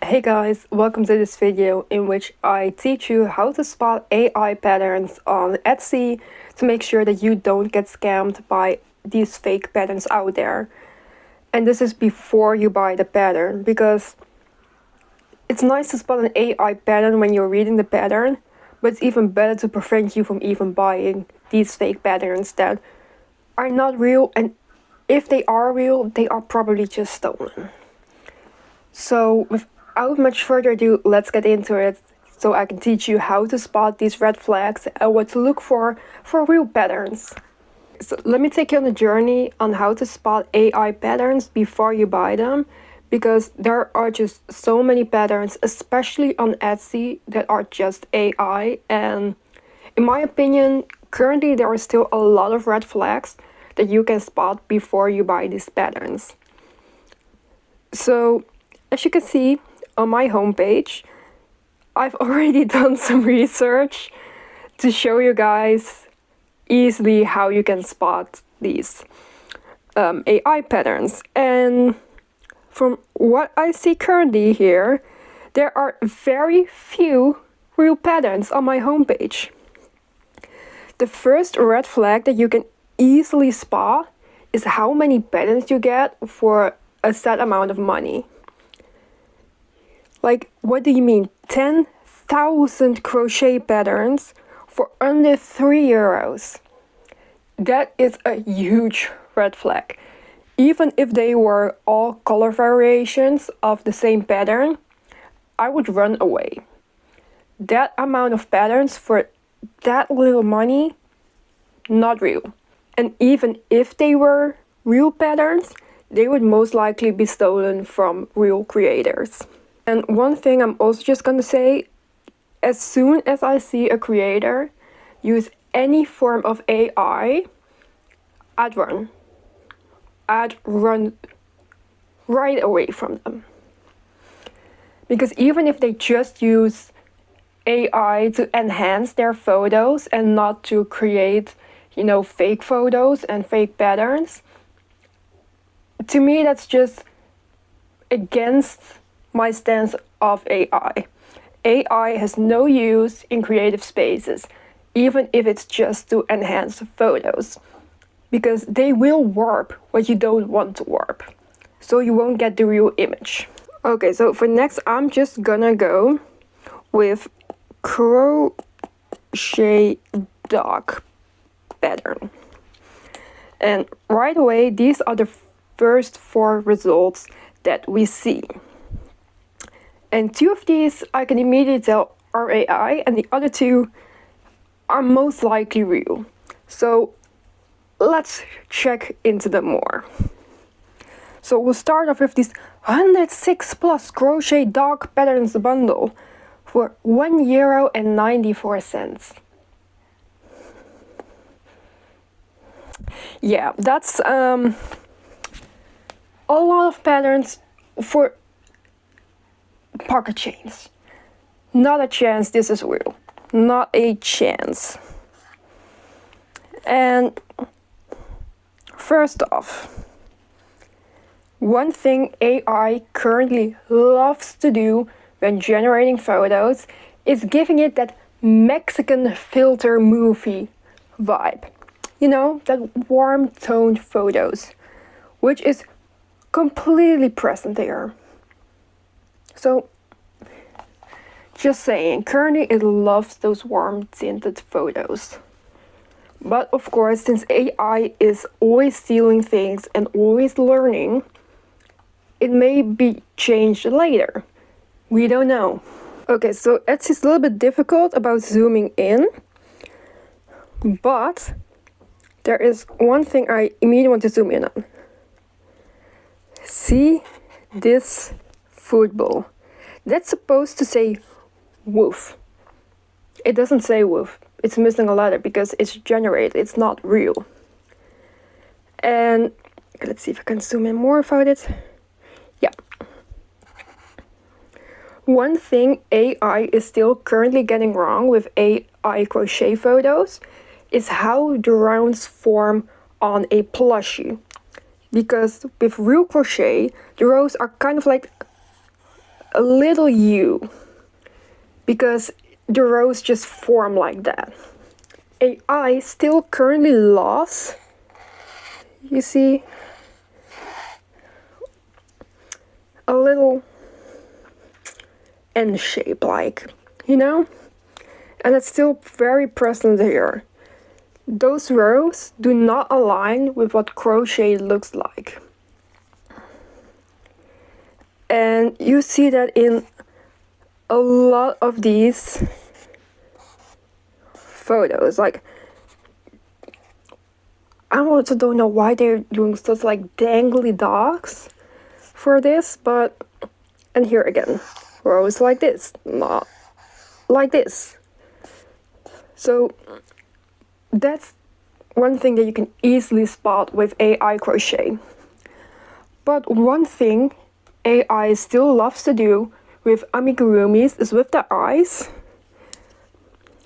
Hey guys, welcome to this video in which I teach you how to spot AI patterns on Etsy to make sure that you don't get scammed by these fake patterns out there. And this is before you buy the pattern, because it's nice to spot an AI pattern when you're reading the pattern, but it's even better to prevent you from even buying these fake patterns that are not real, and if they are real, they are probably just stolen. So without much further ado, let's get into it so I can teach you how to spot these red flags and what to look for real patterns. So let me take you on a journey on how to spot AI patterns before you buy them, because there are just so many patterns, especially on Etsy, that are just AI, and in my opinion, currently there are still a lot of red flags that you can spot before you buy these patterns. So as you can see on my homepage, I've already done some research to show you guys easily how you can spot these AI patterns. And from what I see currently here, there are very few real patterns on my homepage. The first red flag that you can easily spot is how many patterns you get for a set amount of money. Like, what do you mean? 10,000 crochet patterns for under €3. That is a huge red flag. Even if they were all color variations of the same pattern, I would run away. That amount of patterns for that little money, not real. And even if they were real patterns, they would most likely be stolen from real creators. And one thing I'm also just gonna say, as soon as I see a creator use any form of AI, I'd run. I'd run right away from them. Because even if they just use AI to enhance their photos and not to create, fake photos and fake patterns, to me that's just against my stance of AI. AI has no use in creative spaces, even if it's just to enhance photos, because they will warp what you don't want to warp, so you won't get the real image. Okay, so for next, I'm just gonna go with Crochet dog pattern. And right away, these are the first 4 results that we see. And 2 of these I can immediately tell are AI, and the other 2 are most likely real. So let's check into them more. So we'll start off with this 106 plus crochet dog patterns bundle for €1.94. Yeah, that's a lot of patterns for pocket chains. Not a chance this is real. Not a chance. And first off, one thing AI currently loves to do when generating photos is giving it that Mexican filter movie vibe. That warm toned photos, which is completely present there. So, just saying, currently it loves those warm tinted photos. But of course, since AI is always stealing things and always learning, it may be changed later. We don't know. Okay, so Etsy's a little bit difficult about zooming in, but there is one thing I immediately want to zoom in on. See this food bowl? That's supposed to say woof. It doesn't say woof. It's missing a letter because it's generated. It's not real. And let's see if I can zoom in more about it. Yeah. One thing AI is still currently getting wrong with AI crochet photos is how the rounds form on a plushie. Because with real crochet, the rows are kind of like a little U because the rows just form like that. AI still currently loves, you see, a little N shape, like, you know? And it's still very present here. Those rows do not align with what crochet looks like. And you see that in a lot of these photos. Like, I also don't know why they're doing such like dangly dogs for this, but, and here again, rows like this, not like this. So that's one thing that you can easily spot with AI crochet. But one thing AI still loves to do with amigurumis is with the eyes.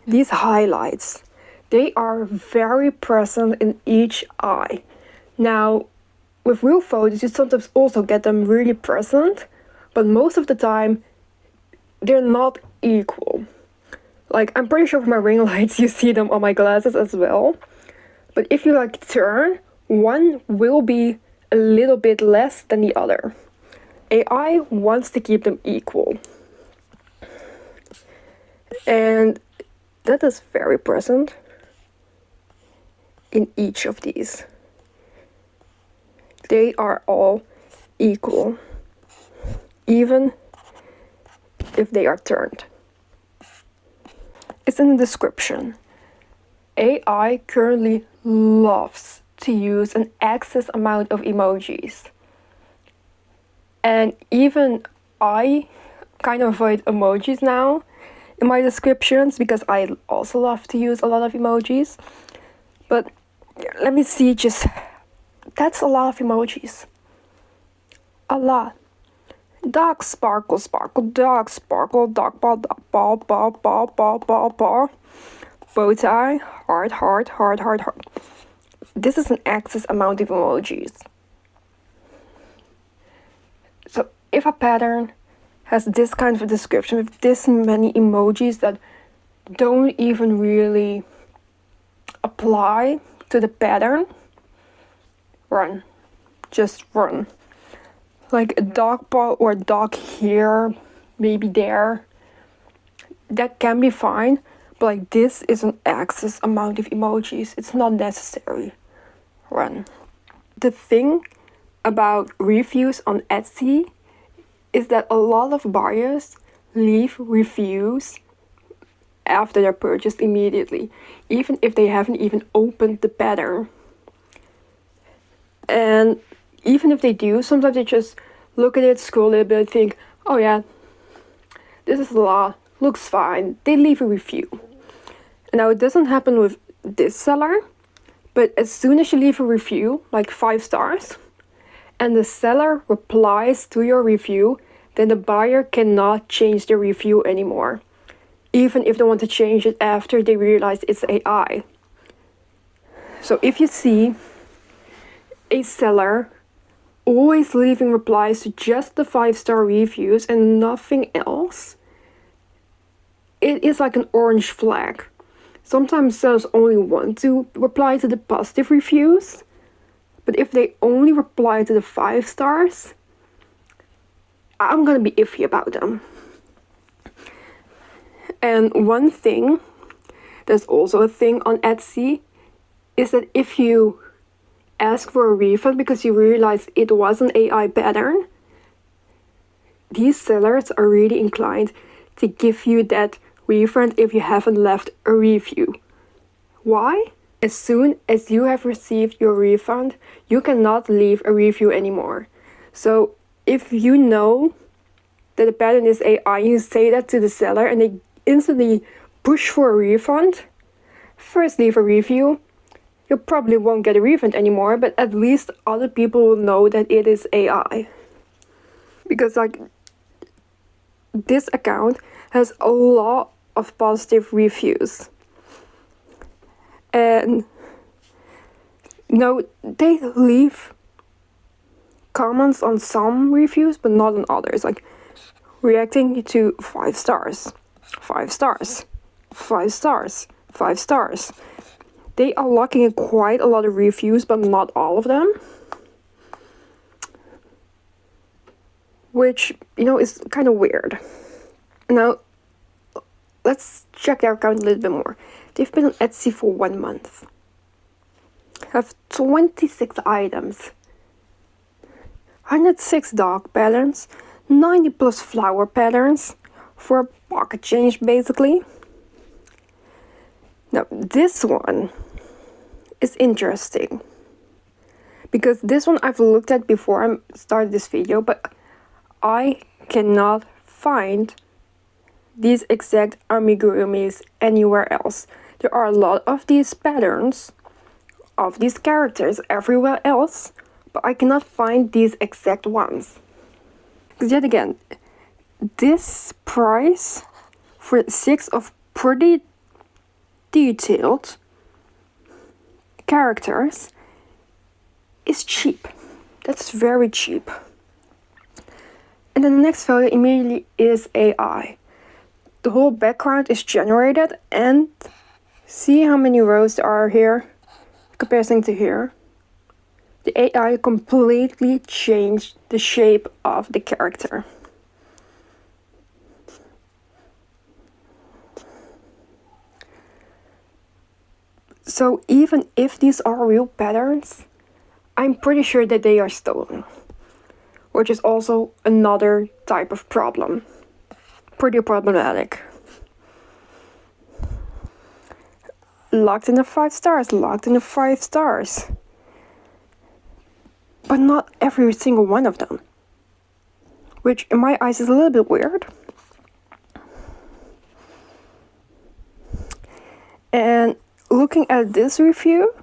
These highlights, they are very present in each eye. Now, with real photos, you sometimes also get them really present, but most of the time, they're not equal. Like, I'm pretty sure with my ring lights, you see them on my glasses as well. But if you like turn, one will be a little bit less than the other. AI wants to keep them equal. And that is very present in each of these. They are all equal, even if they are turned. It's in the description. AI currently loves to use an excess amount of emojis. And even I kind of avoid emojis now in my descriptions because I also love to use a lot of emojis. But let me see, just, that's a lot of emojis. A lot. Dog sparkle, sparkle, dog sparkle, dog ball, dog ball, ball, ball, ball, ball, ball. Bow tie, heart, heart, heart, heart, heart. This is an excess amount of emojis. So if a pattern has this kind of a description with this many emojis that don't even really apply to the pattern, run. Just run. Like a dog paw or a dog here, maybe there. That can be fine, but like this is an excess amount of emojis. It's not necessary. Run. The thing about reviews on Etsy is that a lot of buyers leave reviews after their purchase immediately, even if they haven't even opened the pattern. And even if they do, sometimes they just look at it, scroll a little bit, think, oh yeah, this is a lot, looks fine. They leave a review. And now it doesn't happen with this seller, but as soon as you leave a review, like 5 stars, and the seller replies to your review, then the buyer cannot change the review anymore, even if they want to change it after they realize it's AI. So if you see a seller always leaving replies to just the 5-star reviews and nothing else, it is like an orange flag. Sometimes sellers only want to reply to the positive reviews, but if they only reply to the 5 stars, I'm gonna be iffy about them. And one thing, there's also a thing on Etsy, is that if you ask for a refund because you realize it was an AI pattern, these sellers are really inclined to give you that refund if you haven't left a review. Why? As soon as you have received your refund, you cannot leave a review anymore. So if you know that the pattern is AI, you say that to the seller and they instantly push for a refund, first leave a review. You probably won't get a refund anymore, but at least other people will know that it is AI. Because like this account has a lot of positive reviews. And no, they leave comments on some reviews, but not on others. Like reacting to 5 stars, 5 stars, 5 stars, 5 stars. They are locking in quite a lot of reviews, but not all of them. Which, you know, is kind of weird. Now, let's check their account a little bit more. They've been on Etsy for 1 month. Have 26 items. 106 dog patterns. 90 plus flower patterns. For a pocket change, basically. Now, this one is interesting. Because this one I've looked at before I started this video, but I cannot find these exact amigurumis anywhere else. There are a lot of these patterns of these characters everywhere else, but I cannot find these exact ones. Because yet again, this price for 6 of pretty detailed characters is cheap. That's very cheap. And then the next photo immediately is AI. The whole background is generated, and see how many rows there are here in comparison to here. The AI completely changed the shape of the character. So even if these are real patterns, I'm pretty sure that they are stolen. Which is also another type of problem. Pretty problematic. Locked in the 5 stars, locked in the 5 stars. But not every single one of them. Which in my eyes is a little bit weird. And looking at this review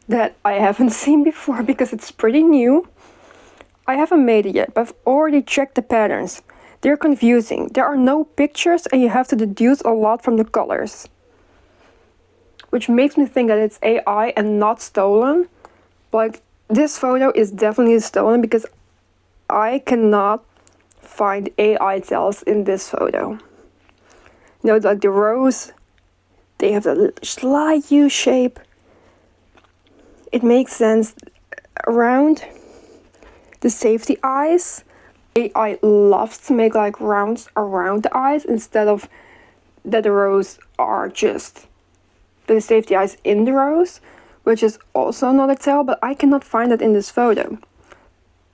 that I haven't seen before because it's pretty new. I haven't made it yet, but I've already checked the patterns. They're confusing. There are no pictures and you have to deduce a lot from the colors. Which makes me think that it's AI and not stolen. Like, this photo is definitely stolen because I cannot find AI cells in this photo. You know, like the rows, they have a slight U shape. It makes sense around the safety eyes. AI loves to make like rounds around the eyes instead of that the rows are just the safety eyes in the rows, which is also another tell, but I cannot find it in this photo.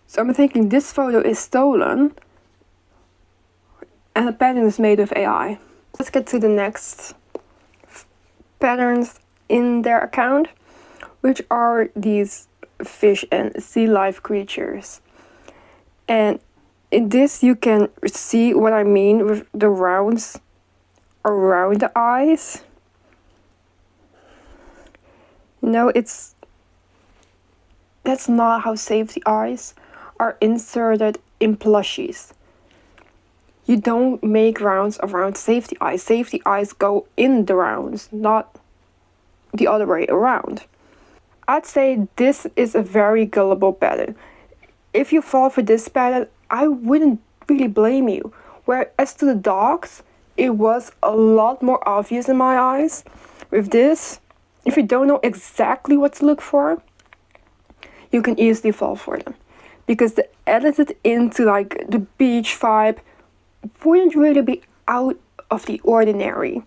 So I'm thinking this photo is stolen and the pattern is made with AI. Let's get to the next patterns in their account, which are these fish and sea life creatures. And in this you can see what I mean with the rounds around the eyes. You know, that's not how safety eyes are inserted in plushies. You don't make rounds around safety eyes. Safety eyes go in the rounds, not the other way around. I'd say this is a very gullible pattern. If you fall for this pattern, I wouldn't really blame you. Whereas to the dogs, it was a lot more obvious in my eyes. With this, if you don't know exactly what to look for, you can easily fall for them. Because the edited into like the beach vibe wouldn't really be out of the ordinary.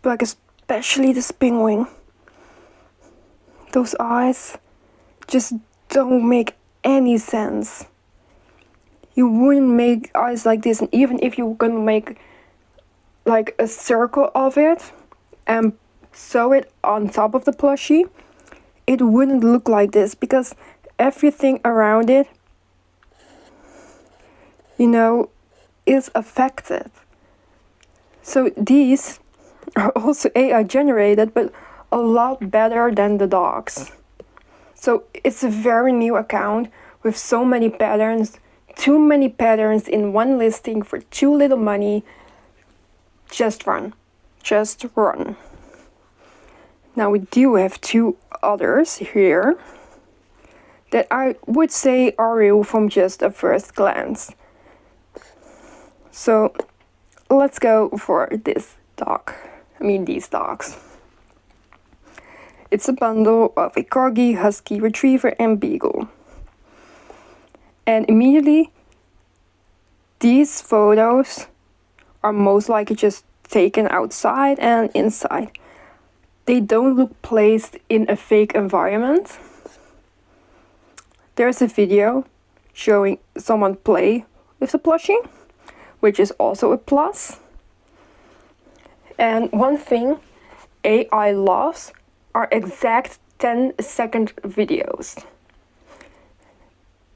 But like especially this penguin. Those eyes just don't make any sense. You wouldn't make eyes like this, and even if you were gonna make like a circle of it and sew it on top of the plushie, it wouldn't look like this because everything around it, you know, is affected. So these are also AI generated, but a lot better than the dogs. So it's a very new account with so many patterns, too many patterns in one listing for too little money. Just run. Just run. Now we do have two others here. that I would say are real from just a first glance. So let's go for this dog. These dogs. It's a bundle of a Corgi, Husky, Retriever, and Beagle. And immediately, these photos are most likely just taken outside and inside. They don't look placed in a fake environment. There's a video showing someone play with the plushie, which is also a plus. And one thing AI loves are exact 10-second videos.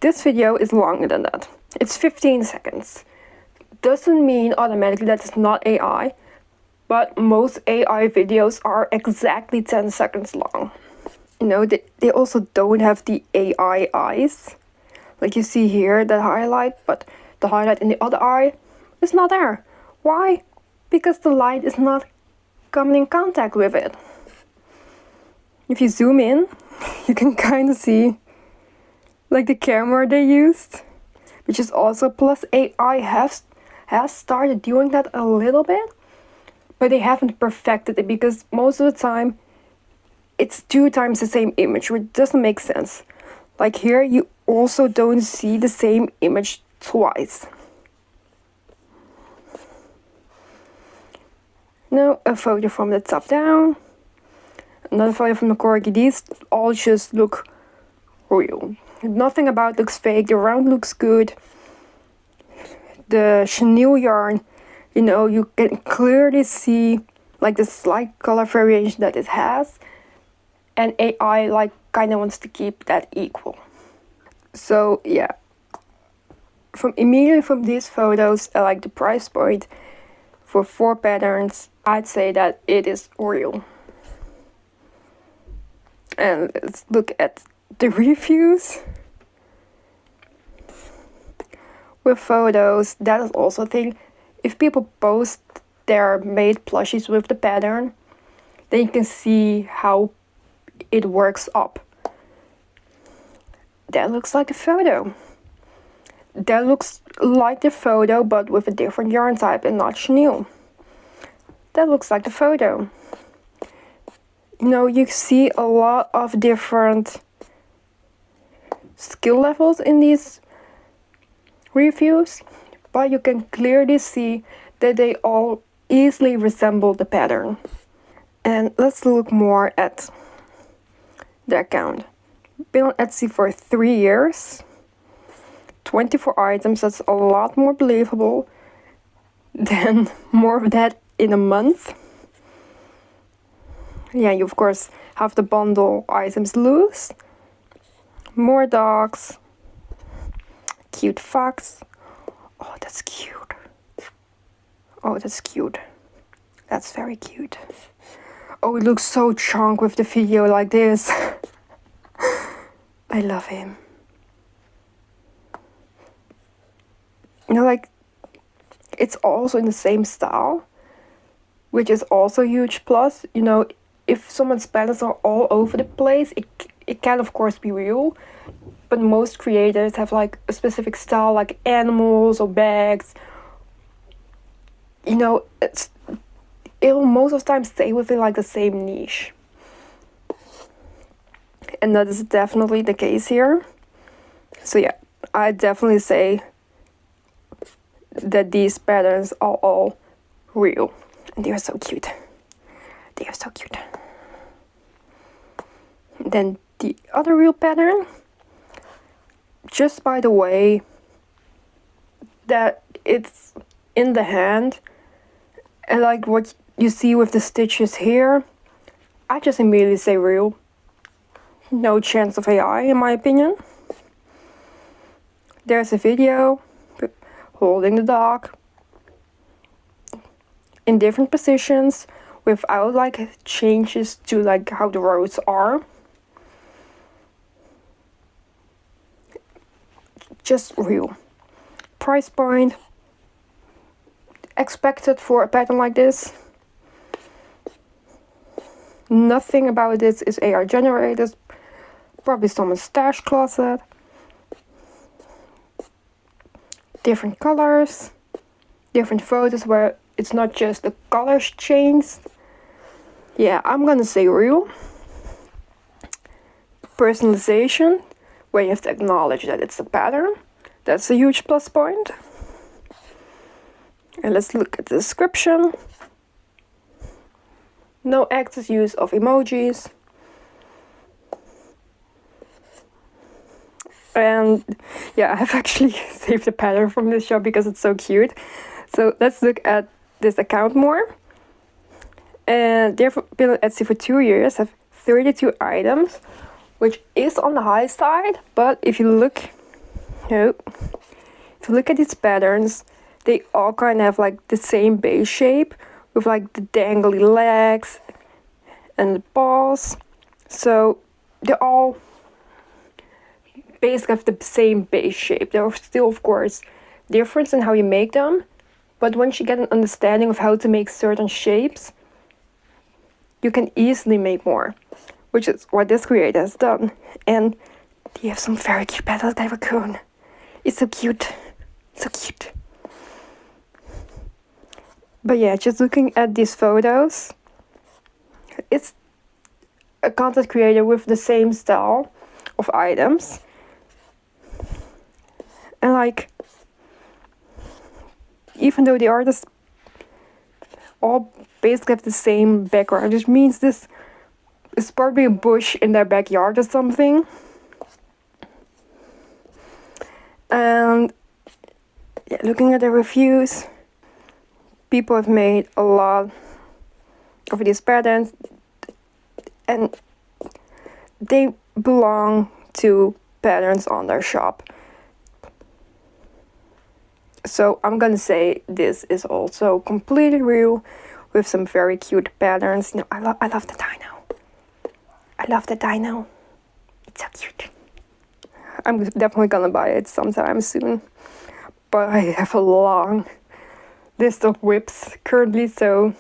This video is longer than that. It's 15 seconds. Doesn't mean automatically that it's not AI, but most AI videos are exactly 10 seconds long. They also don't have the AI eyes. Like you see here, that highlight, but the highlight in the other eye is not there. Why? Because the light is not coming in contact with it. If you zoom in, you can kind of see like the camera they used, which is also plus. AI has started doing that a little bit, but they haven't perfected it because most of the time it's 2 times the same image, which doesn't make sense. Like here, you also don't see the same image twice. Now a photo from the top down, another photo from the Corgi. These all just look real. Nothing about looks fake. The round looks good. The chenille yarn, you can clearly see like the slight color variation that it has, and AI like kind of wants to keep that equal. So yeah, immediately from these photos, I like the price point for 4 patterns. I'd say that it is real. And let's look at the reviews. With photos, that is also a thing. If people post their made plushies with the pattern, then you can see how it works up. That looks like the photo. That looks like the photo, but with a different yarn type and not chenille. That looks like the photo. You see a lot of different skill levels in these reviews, but you can clearly see that they all easily resemble the pattern. And let's look more at the account. Been on Etsy for 3 years, 24 items. That's a lot more believable than more of that in a month. Yeah, you of course have the bundle items loose, more dogs, cute fox. Oh, that's cute. Oh, that's cute. That's very cute. Oh, it looks so chunk with the video like this. I love him. Like, it's also in the same style, which is also a huge plus. If someone's patterns are all over the place, it can of course be real, but most creators have like a specific style, like animals or bags. It'll most of the time stay within like the same niche. And that is definitely the case here. So yeah, I definitely say that these patterns are all real. And they are so cute. They are so cute. Then the other real pattern, just by the way that it's in the hand, and like what you see with the stitches here, I just immediately say real. No chance of AI in my opinion. There's a video holding the dog in different positions without like changes to like how the rows are. Just real. Price point expected for a pattern like this. Nothing about this is AI generated. Probably someone's stash closet. Different colors. Different photos where it's not just the colors changed. Yeah, I'm gonna say real. Personalization, where you have to acknowledge that it's a pattern. That's a huge plus point. And let's look at the description. No active use of emojis. And yeah, I've actually saved a pattern from this shop because it's so cute. So let's look at this account more. And they've been on Etsy for 2 years, have 32 items, which is on the high side. But if you look at these patterns, they all kind of have like the same base shape with like the dangly legs and the paws. So they're all basically have the same base shape. There are still, of course, difference in how you make them. But once you get an understanding of how to make certain shapes, you can easily make more, which is what this creator has done. And they have some very cute petals by raccoon. It's so cute. So cute. But yeah, just looking at these photos, it's a content creator with the same style of items. And like, even though the artists all basically have the same background, which means this is probably a bush in their backyard or something. And yeah, looking at the reviews, people have made a lot of these patterns and they belong to patterns on their shop. So I'm gonna say this is also completely real with some very cute patterns. You know, I love the dino. I love the dino. It's so cute. I'm definitely gonna buy it sometime soon. But I have a long list of whips currently, so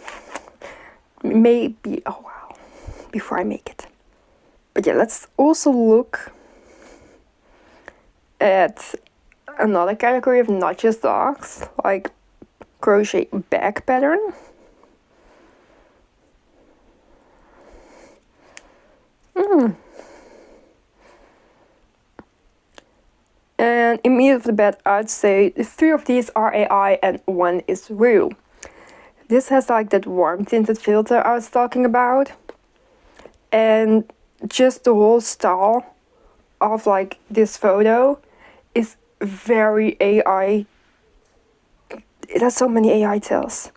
maybe a while before I make it. But yeah, let's also look at another category of not just dogs, like crochet bag pattern. And immediately off the bat, I'd say 3 of these are AI and 1 is real. This has like that warm tinted filter I was talking about. And just the whole style of like this photo is very AI. It has so many AI tails.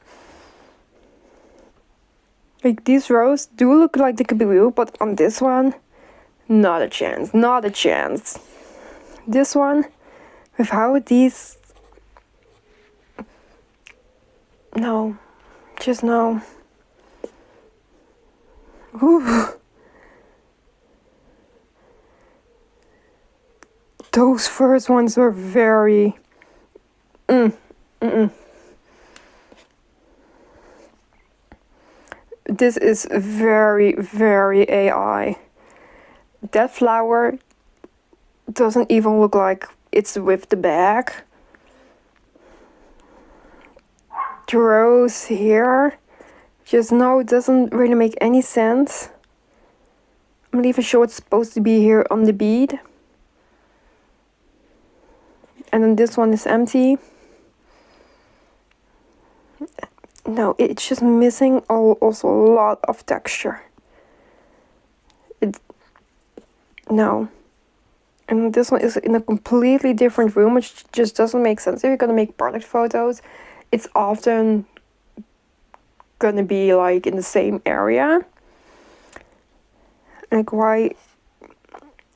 Like these rows do look like they could be real, but on this one, not a chance, not a chance. This one, with how these... No, just no. Ooh. Those first ones were very... This is very, very AI. That flower doesn't even look like it's with the bag. The rose here, just no, it doesn't really make any sense. I'm not even sure what's supposed to be here on the bead. And then this one is empty. No, it's just missing also a lot of texture. No. And this one is in a completely different room, which just doesn't make sense. If you're gonna make product photos, it's often gonna be like in the same area. Like, why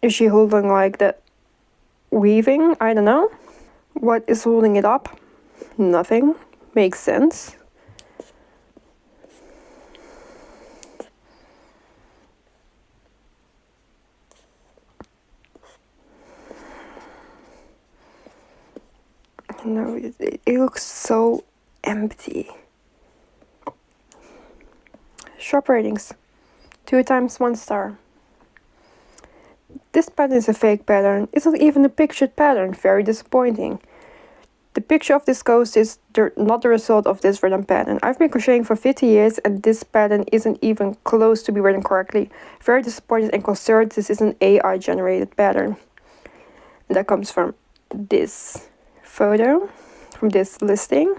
is she holding like that weaving? I don't know. What is holding it up? Nothing. Makes sense. No, it looks so empty. Shop ratings. 2 times 1 star. This pattern is a fake pattern. It's not even a pictured pattern. Very disappointing. The picture of this ghost is not the result of this written pattern. I've been crocheting for 50 years and this pattern isn't even close to be written correctly. Very disappointed and concerned this is an AI generated pattern. And that comes from this photo, from this listing.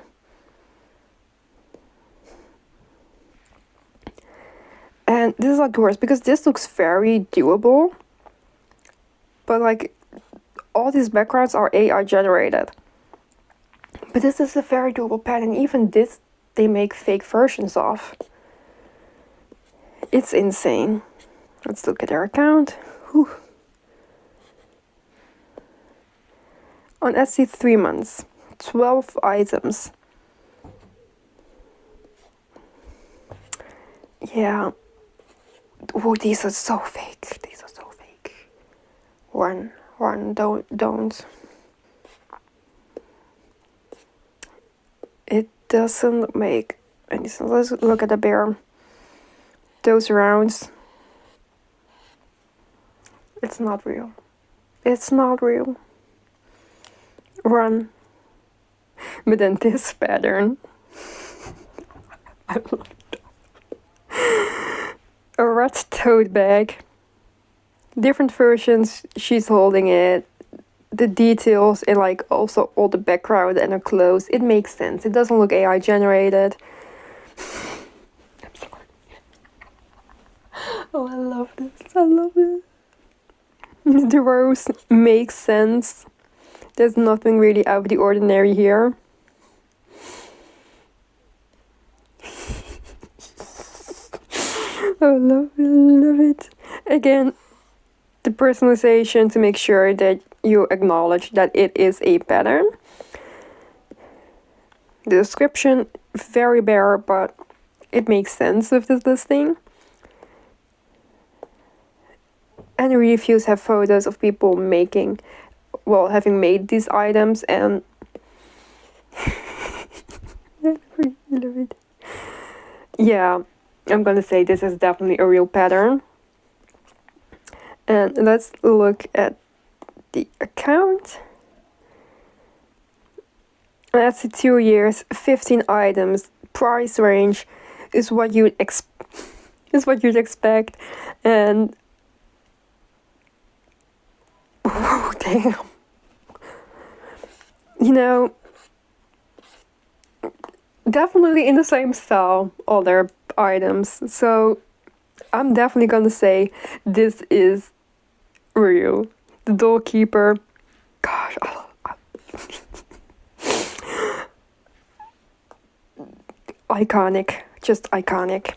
And this is like the worst because this looks very doable. But like all these backgrounds are AI generated. But this is a very doable pattern. Even this, they make fake versions of. It's insane. Let's look at their account. Whew. On Etsy, 3 months. 12 items. Yeah. Oh, these are so fake. These are so fake. Run, don't. It doesn't make any sense. Let's look at the bear. Those rounds. It's not real. It's not real. Run. But then this pattern. I love it. A red tote bag. Different versions. She's holding it. The details and like also all the background and her clothes, it makes sense. It doesn't look AI generated. I'm sorry. Oh, I love this. I love it. The rose makes sense. There's nothing really out of the ordinary here. Oh, love it. Again, the personalization to make sure that you acknowledge that it is a pattern. The description, very bare, but it makes sense with this listing. And the reviews have photos of people having made these items, and I really love it. Yeah, I'm gonna say this is definitely a real pattern. And let's look at the account. That's 2 years, 15 items. Price range is what you'd expect, and oh damn, you know, definitely in the same style, all their items. So I'm definitely gonna say this is real. The doorkeeper, gosh, iconic, just iconic.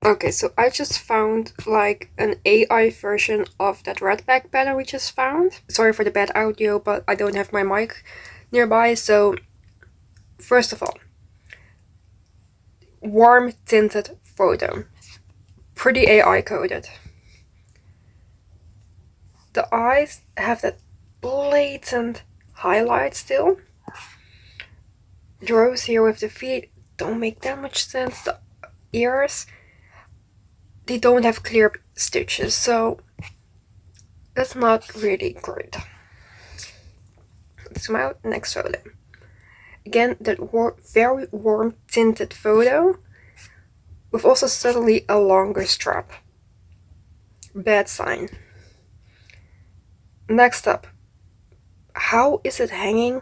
Okay, so I just found like an AI version of that red bag pattern we just found. Sorry for the bad audio, but I don't have my mic nearby. So first of all, warm tinted photo, pretty AI coded. The eyes have that blatant highlight still. The rows here with the feet don't make that much sense. The ears, they don't have clear stitches, so that's not really great. Zoom out, next photo. Again, that very warm tinted photo with also suddenly a longer strap. Bad sign. Next up, how is it hanging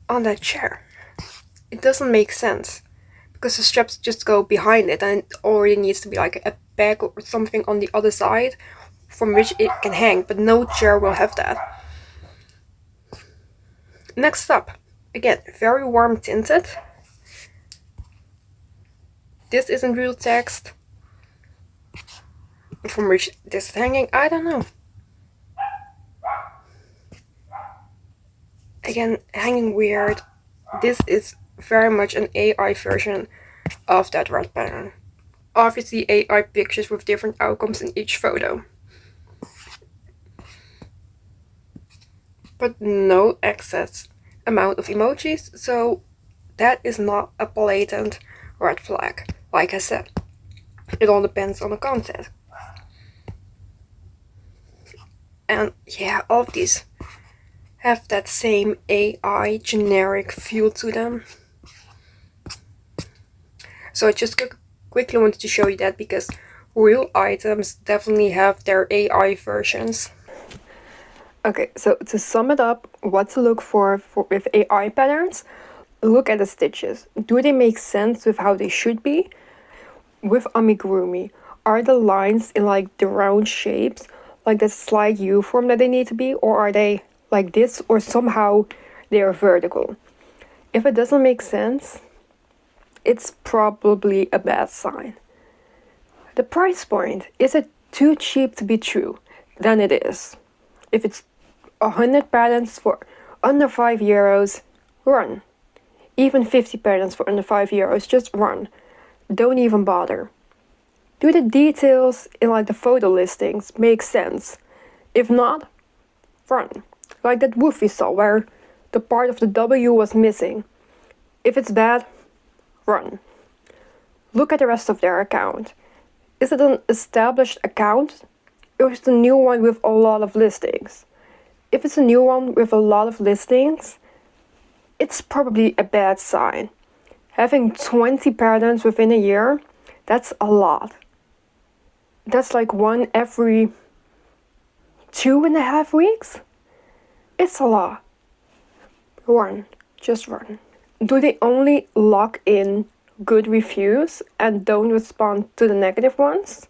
on that chair? It doesn't make sense because the straps just go behind it and it already needs to be like a bag or something on the other side from which it can hang, but no chair will have that. Next up, again, very warm tinted. This isn't real text from which this is hanging, I don't know. Again, hanging weird. This is very much an AI version of that red pattern. Obviously AI pictures with different outcomes in each photo. But no excess amount of emojis, so that is not a blatant red flag. Like I said, it all depends on the content. And yeah, all of these have that same AI generic feel to them. So I just quickly wanted to show you that because real items definitely have their AI versions. Okay, so to sum it up, what to look for with AI patterns, look at the stitches. Do they make sense with how they should be? With amigurumi, are the lines in like the round shapes, like the slight U form that they need to be, or are they like this, or somehow they are vertical? If it doesn't make sense, it's probably a bad sign. The price point, is it too cheap to be true? Then it is. If it's 100 patterns for under €5, run. Even 50 patterns for under €5, just run. Don't even bother. Do the details in like the photo listings make sense? If not, run. Like that woof we saw where the part of the W was missing. If it's bad, run. Look at the rest of their account. Is it an established account? Or is it a new one with a lot of listings? If it's a new one with a lot of listings, it's probably a bad sign. Having 20 patterns within a year, that's a lot. That's like one every 2.5 weeks? It's a lot. Run. Just run. Do they only lock in good reviews and don't respond to the negative ones?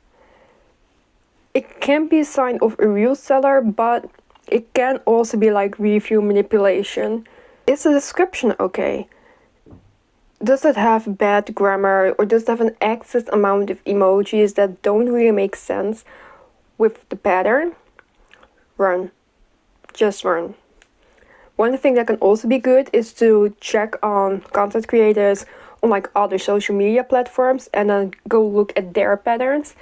It can be a sign of a real seller, but it can also be like review manipulation. Is the description okay? Does it have bad grammar, or does it have an excess amount of emojis that don't really make sense with the pattern? Run. Just run. One thing that can also be good is to check on content creators on like other social media platforms and then go look at their patterns.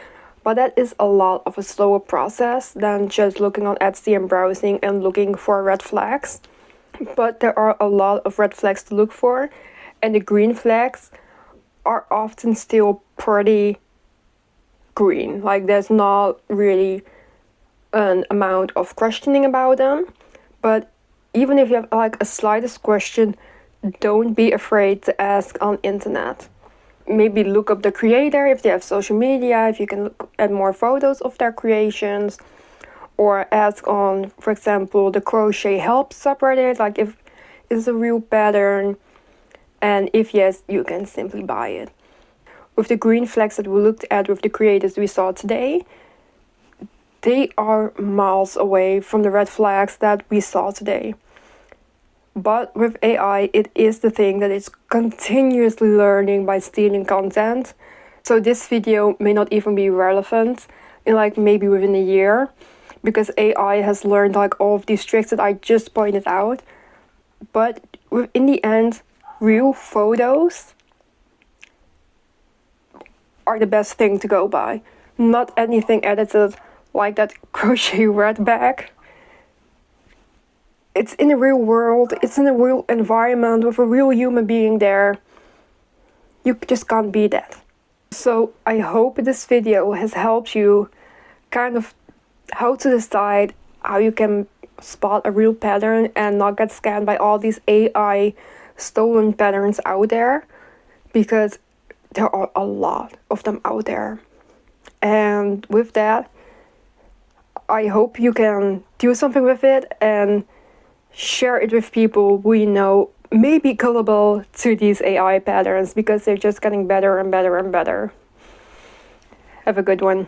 But that is a lot of a slower process than just looking on Etsy and browsing and looking for red flags. But there are a lot of red flags to look for, and the green flags are often still pretty green. Like there's not really an amount of questioning about them. But even if you have like a slightest question, don't be afraid to ask on internet. Maybe look up the creator if they have social media, if you can look at more photos of their creations, or ask on, for example, the Crochet help subreddit, like if it's a real pattern, and if yes, you can simply buy it. With the green flags that we looked at with the creators we saw today, they are miles away from the red flags that we saw today. But with AI, it is the thing that it's continuously learning by stealing content. So this video may not even be relevant in like maybe within a year, because AI has learned like all of these tricks that I just pointed out. But in the end, real photos are the best thing to go by. Not anything edited like that crochet red bag. It's in a real world, it's in a real environment with a real human being there. You just can't beat that. So I hope this video has helped you kind of how to decide how you can spot a real pattern and not get scammed by all these AI stolen patterns out there, because there are a lot of them out there. And with that, I hope you can do something with it and share it with people who you know may be gullible to these AI patterns, because they're just getting better and better and better. Have a good one.